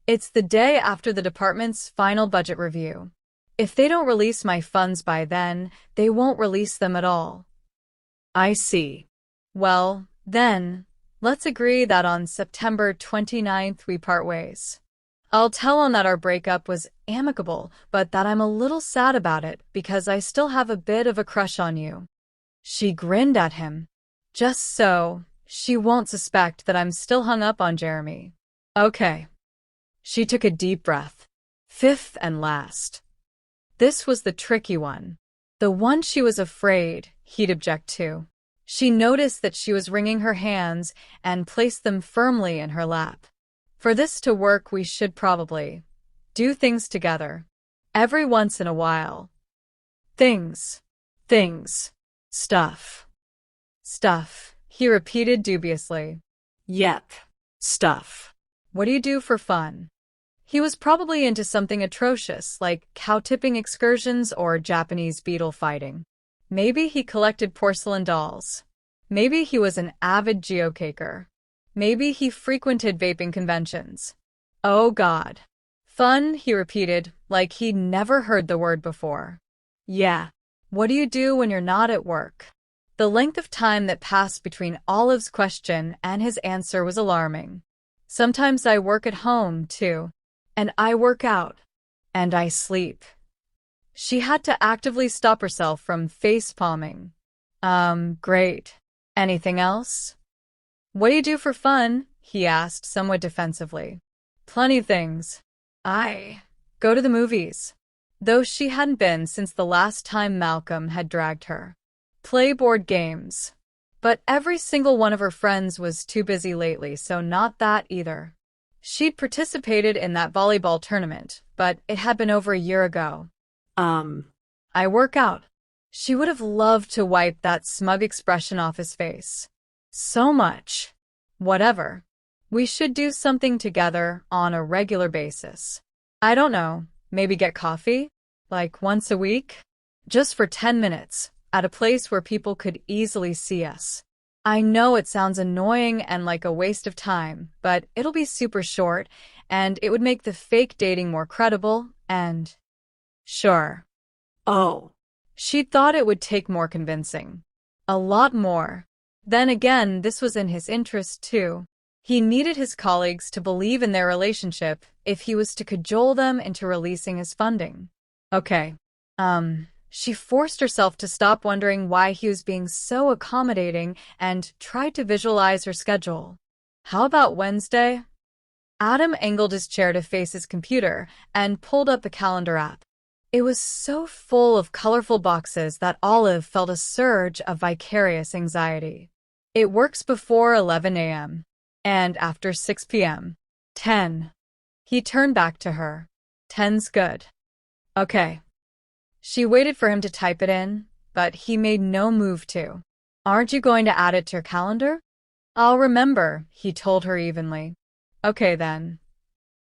It's the day after the department's final budget review. If they don't release my funds by then, they won't release them at all. I see. Well, then, let's agree that on September 29th we part ways. I'll tell him that our breakup was amicable, but that I'm a little sad about it because I still have a bit of a crush on you. She grinned at him. Just so she won't suspect that I'm still hung up on Jeremy. Okay. She took a deep breath. Fifth and last. This was the tricky one. The one she was afraid he'd object to. She noticed that she was wringing her hands and placed them firmly in her lap. For this to work, we should probably do things together. Every once in a while. Things. Stuff. Stuff, he repeated dubiously. Yep. Stuff. What do you do for fun? He was probably into something atrocious, like cow-tipping excursions or Japanese beetle fighting. Maybe he collected porcelain dolls. Maybe he was an avid geocacher. Maybe he frequented vaping conventions. Oh God. Fun, he repeated, like he'd never heard the word before. Yeah. What do you do when you're not at work? The length of time that passed between Olive's question and his answer was alarming. Sometimes I work at home, too. And I work out. And I sleep. She had to actively stop herself from face-palming. Great. Anything else? What do you do for fun? He asked somewhat defensively. Plenty of things. I go to the movies. Though she hadn't been since the last time Malcolm had dragged her. Play board games. But every single one of her friends was too busy lately, so not that either. She'd participated in that volleyball tournament, but it had been over a year ago. I work out. She would have loved to wipe that smug expression off his face. So much. Whatever. We should do something together on a regular basis. I don't know, maybe get coffee? Like once a week? Just for 10 minutes, at a place where people could easily see us. I know it sounds annoying and like a waste of time, but it'll be super short, and it would make the fake dating more credible, and... Sure. Oh. She thought it would take more convincing. A lot more. Then again, this was in his interest too. He needed his colleagues to believe in their relationship if he was to cajole them into releasing his funding. Okay. She forced herself to stop wondering why he was being so accommodating and tried to visualize her schedule. How about Wednesday? Adam angled his chair to face his computer and pulled up the calendar app. It was so full of colorful boxes that Olive felt a surge of vicarious anxiety. It works before 11 a.m. and after 6 p.m. 10. He turned back to her. 10's good. Okay. She waited for him to type it in, but he made no move to. Aren't you going to add it to your calendar? I'll remember, he told her evenly. Okay then.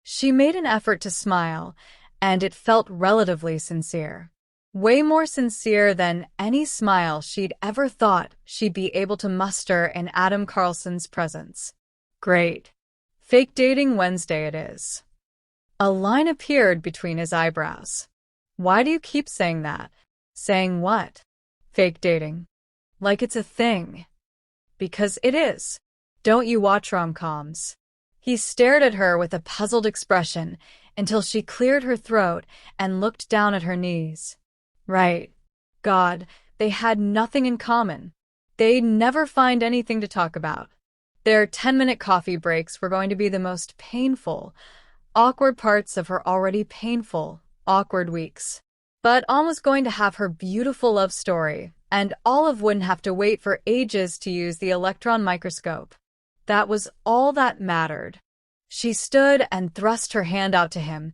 She made an effort to smile, and it felt relatively sincere. Way more sincere than any smile she'd ever thought she'd be able to muster in Adam Carlson's presence. Great. Fake dating Wednesday it is. A line appeared between his eyebrows. Why do you keep saying that? Saying what? Fake dating. Like it's a thing. Because it is. Don't you watch rom-coms? He stared at her with a puzzled expression until she cleared her throat and looked down at her knees. Right. God, they had nothing in common. They'd never find anything to talk about. Their 10-minute coffee breaks were going to be the most painful, awkward parts of her already painful, awkward weeks. But Alm was going to have her beautiful love story, and Olive wouldn't have to wait for ages to use the electron microscope. That was all that mattered. She stood and thrust her hand out to him,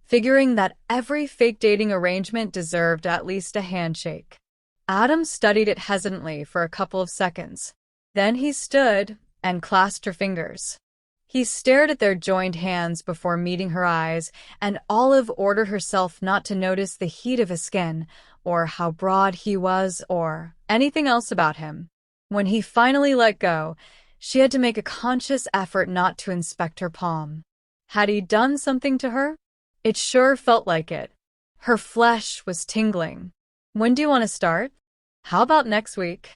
figuring that every fake dating arrangement deserved at least a handshake. Adam studied it hesitantly for a couple of seconds. Then he stood and clasped her fingers. He stared at their joined hands before meeting her eyes, and Olive ordered herself not to notice the heat of his skin, or how broad he was, or anything else about him. When he finally let go, she had to make a conscious effort not to inspect her palm. Had he done something to her? It sure felt like it. Her flesh was tingling. When do you want to start? How about next week?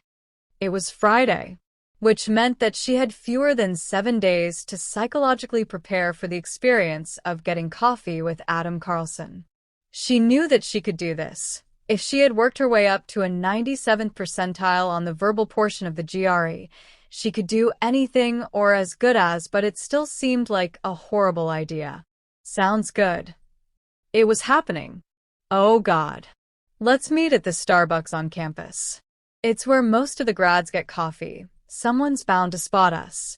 It was Friday. which meant that she had fewer than 7 days to psychologically prepare for the experience of getting coffee with Adam Carlson. She knew that she could do this. If she had worked her way up to a 97th percentile on the verbal portion of the GRE, she could do anything or as good as, but it still seemed like a horrible idea. Sounds good. It was happening. Oh God. Let's meet at the Starbucks on campus. It's where most of the grads get coffee. Someone's bound to spot us.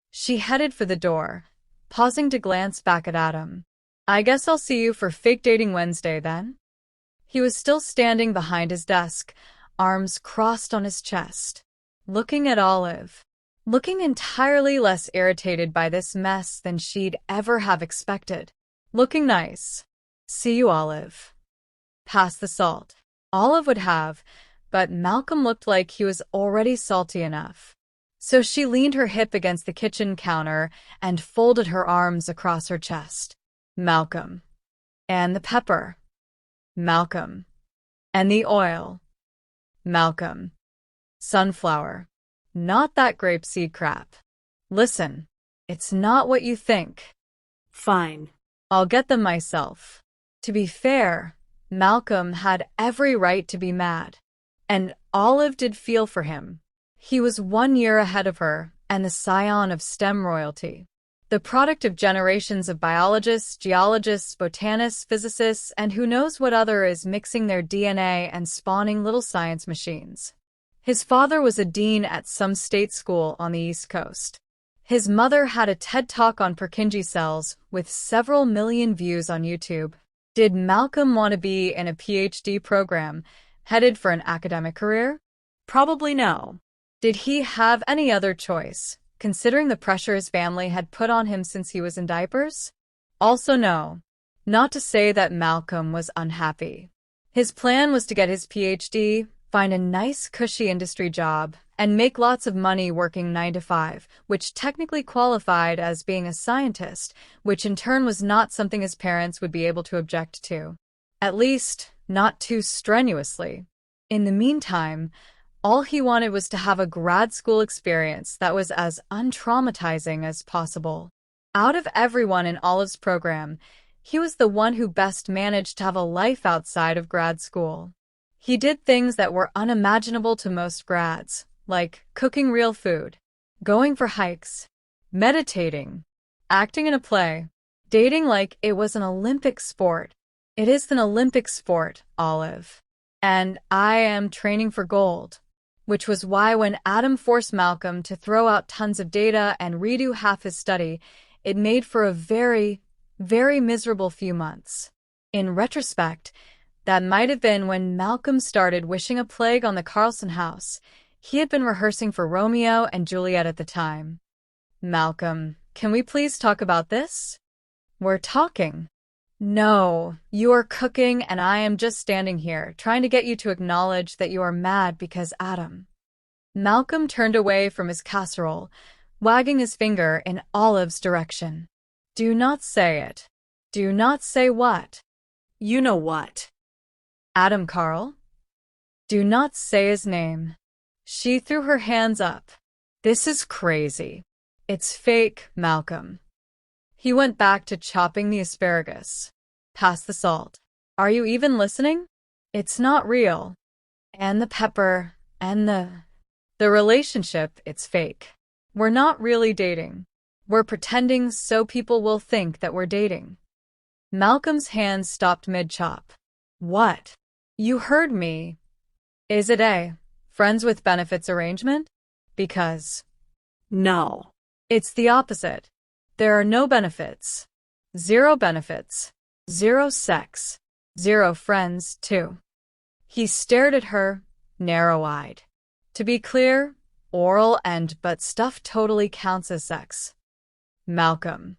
She headed for the door, pausing to glance back at Adam. I guess I'll see you for Fake Dating Wednesday then? He was still standing behind his desk, arms crossed on his chest, looking at Olive, looking entirely less irritated by this mess than she'd ever have expected. Looking nice. See you, Olive. Pass the salt. Olive would have, but Malcolm looked like he was already salty enough. So she leaned her hip against the kitchen counter and folded her arms across her chest. Malcolm. And the pepper. Malcolm. And the oil. Malcolm. Sunflower. Not that grapeseed crap. Listen, it's not what you think. Fine. I'll get them myself. To be fair, Malcolm had every right to be mad. And Olive did feel for him. He was 1 year ahead of her and the scion of STEM royalty. The product of generations of biologists, geologists, botanists, physicists, and who knows what other is mixing their DNA and spawning little science machines. His father was a dean at some state school on the East Coast. His mother had a TED Talk on Purkinje cells with several million views on YouTube. Did Malcolm want to be in a PhD program, headed for an academic career? Probably no. Did he have any other choice, considering the pressure his family had put on him since he was in diapers? Also no. Not to say that Malcolm was unhappy. His plan was to get his PhD, find a nice cushy industry job, and make lots of money working 9 to 5, which technically qualified as being a scientist, which in turn was not something his parents would be able to object to. At least, not too strenuously. In the meantime, all he wanted was to have a grad school experience that was as untraumatizing as possible. Out of everyone in Olive's program, he was the one who best managed to have a life outside of grad school. He did things that were unimaginable to most grads, like cooking real food, going for hikes, meditating, acting in a play, dating like it was an Olympic sport. It is an Olympic sport, Olive. And I am training for gold. Which was why when Adam forced Malcolm to throw out tons of data and redo half his study, it made for a very, very miserable few months. In retrospect, that might have been when Malcolm started wishing a plague on the Carlson house. He had been rehearsing for Romeo and Juliet at the time. Malcolm, can we please talk about this? We're talking. No, you are cooking and I am just standing here, trying to get you to acknowledge that you are mad because Adam. Malcolm turned away from his casserole, wagging his finger in Olive's direction. Do not say it. Do not say what? You know what. Adam Carl? Do not say his name. She threw her hands up. This is crazy. It's fake, Malcolm. He went back to chopping the asparagus. Pass the salt. Are you even listening? It's not real. And the pepper, and the relationship, it's fake. We're not really dating. We're pretending so people will think that we're dating. Malcolm's hands stopped mid-chop. What? You heard me. Is it a friends with benefits arrangement? Because. No. It's the opposite. There are no benefits. 0 benefits. 0 sex. 0 friends, too. He stared at her, narrow-eyed. To be clear, oral and butt stuff totally counts as sex. Malcolm.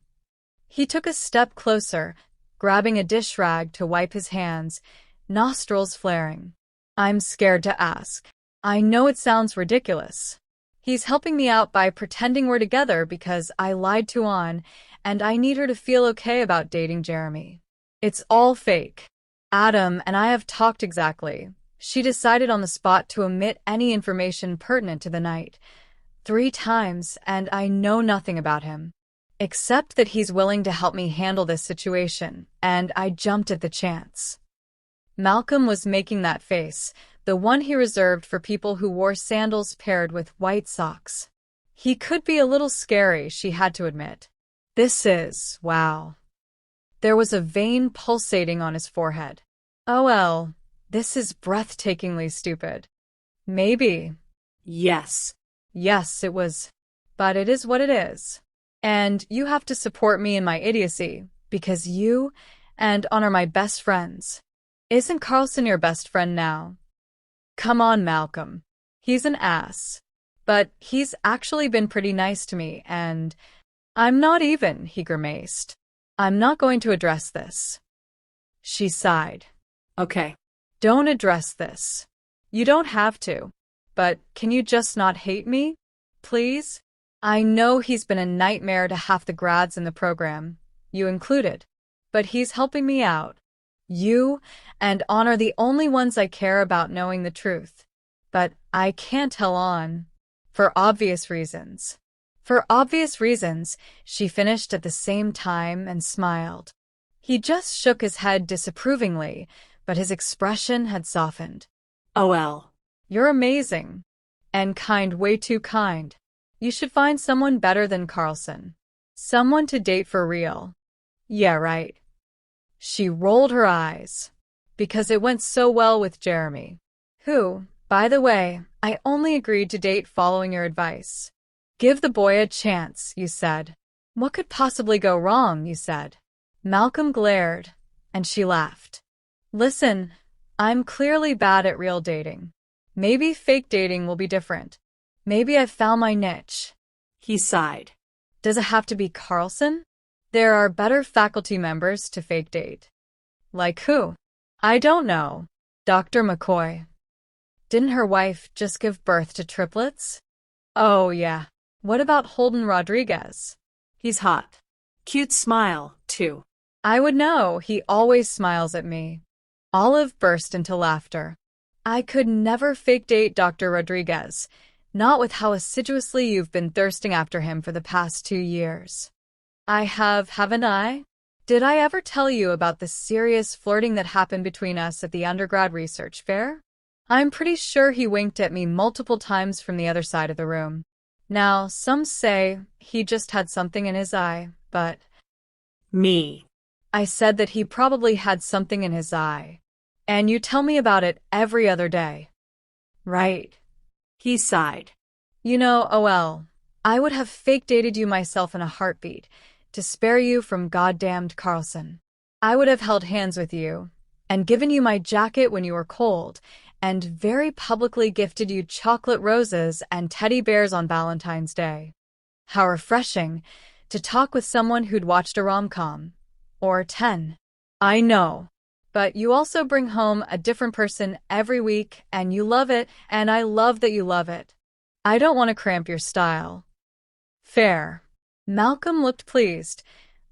He took a step closer, grabbing a dish rag to wipe his hands, nostrils flaring. I'm scared to ask. I know it sounds ridiculous. He's helping me out by pretending we're together because I lied to Ann, and I need her to feel okay about dating Jeremy. It's all fake. Adam and I have talked exactly. She decided on the spot to omit any information pertinent to the night. 3 times, and I know nothing about him. Except that he's willing to help me handle this situation, and I jumped at the chance. Malcolm was making that face, the one he reserved for people who wore sandals paired with white socks. He could be a little scary, she had to admit. Wow. There was a vein pulsating on his forehead. Oh well, this is breathtakingly stupid. Maybe. Yes. Yes, it was. But it is what it is. And you have to support me in my idiocy, because you and Honor my best friends. Isn't Carlson your best friend now? Come on, Malcolm. He's an ass. But he's actually been pretty nice to me, and I'm not even, he grimaced. I'm not going to address this. She sighed. Okay. Don't address this. You don't have to. But can you just not hate me? Please? I know he's been a nightmare to half the grads in the program, you included. But he's helping me out. You and Honor the only ones I care about knowing the truth. But I can't tell on. For obvious reasons. For obvious reasons, she finished at the same time and smiled. He just shook his head disapprovingly, but his expression had softened. OL. You're amazing. And kind, way too kind. You should find someone better than Carlson. Someone to date for real. Yeah, right. She rolled her eyes. Because it went so well with Jeremy. Who, by the way, I only agreed to date following your advice. Give the boy a chance, you said. What could possibly go wrong, you said. Malcolm glared, and she laughed. Listen, I'm clearly bad at real dating. Maybe fake dating will be different. Maybe I've found my niche. He sighed. Does it have to be Carlson? There are better faculty members to fake date. Like who? I don't know. Dr. McCoy. Didn't her wife just give birth to triplets? Oh, yeah. What about Holden Rodriguez? He's hot. Cute smile, too. I would know. He always smiles at me. Olive burst into laughter. I could never fake date Dr. Rodriguez. Not with how assiduously you've been thirsting after him for the past 2 years. I have, haven't I? Did I ever tell you about the serious flirting that happened between us at the undergrad research fair? I'm pretty sure he winked at me multiple times from the other side of the room. Now, some say he just had something in his eye, but... Me. I said that he probably had something in his eye. And you tell me about it every other day. Right. He sighed. You know, OL, I would have fake dated you myself in a heartbeat, to spare you from goddamned Carlson. I would have held hands with you, and given you my jacket when you were cold, and very publicly gifted you chocolate roses and teddy bears on Valentine's Day. How refreshing to talk with someone who'd watched a rom-com. Or 10. I know. But you also bring home a different person every week, and you love it, and I love that you love it. I don't want to cramp your style. Fair. Malcolm looked pleased,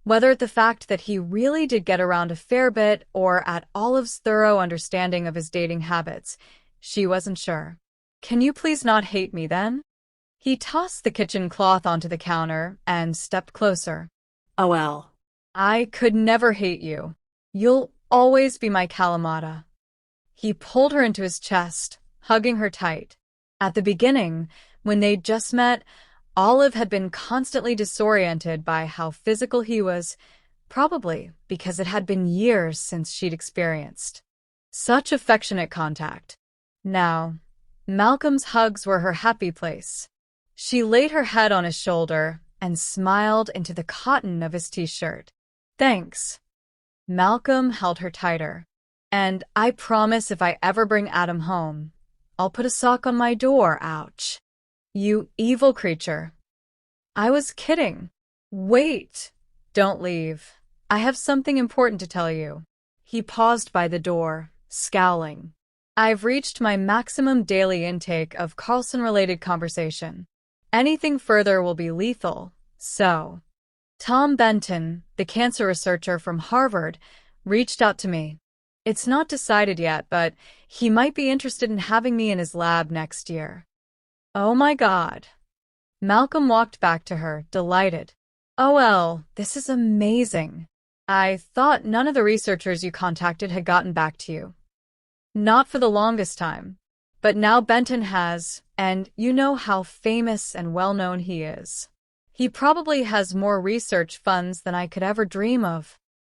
whether at the fact that he really did get around a fair bit or at Olive's thorough understanding of his dating habits. She wasn't sure. Can you please not hate me then? He tossed the kitchen cloth onto the counter and stepped closer. OL. I could never hate you. You'll always be my Kalamata. He pulled her into his chest, hugging her tight. At the beginning, when they'd just met, Olive had been constantly disoriented by how physical he was, probably because it had been years since she'd experienced such affectionate contact. Now, Malcolm's hugs were her happy place. She laid her head on his shoulder and smiled into the cotton of his t-shirt. Thanks. Malcolm held her tighter. And I promise if I ever bring Adam home, I'll put a sock on my door, ouch. You evil creature. I was kidding. Wait. Don't leave. I have something important to tell you. He paused by the door, scowling. I've reached my maximum daily intake of Carlson-related conversation. Anything further will be lethal, so... Tom Benton, the cancer researcher from Harvard, reached out to me. It's not decided yet, but he might be interested in having me in his lab next year. Oh my God. Malcolm walked back to her, delighted. Oh well, this is amazing. I thought none of the researchers you contacted had gotten back to you. Not for the longest time. But now Benton has, and you know how famous and well-known he is. He probably has more research funds than I could ever dream of.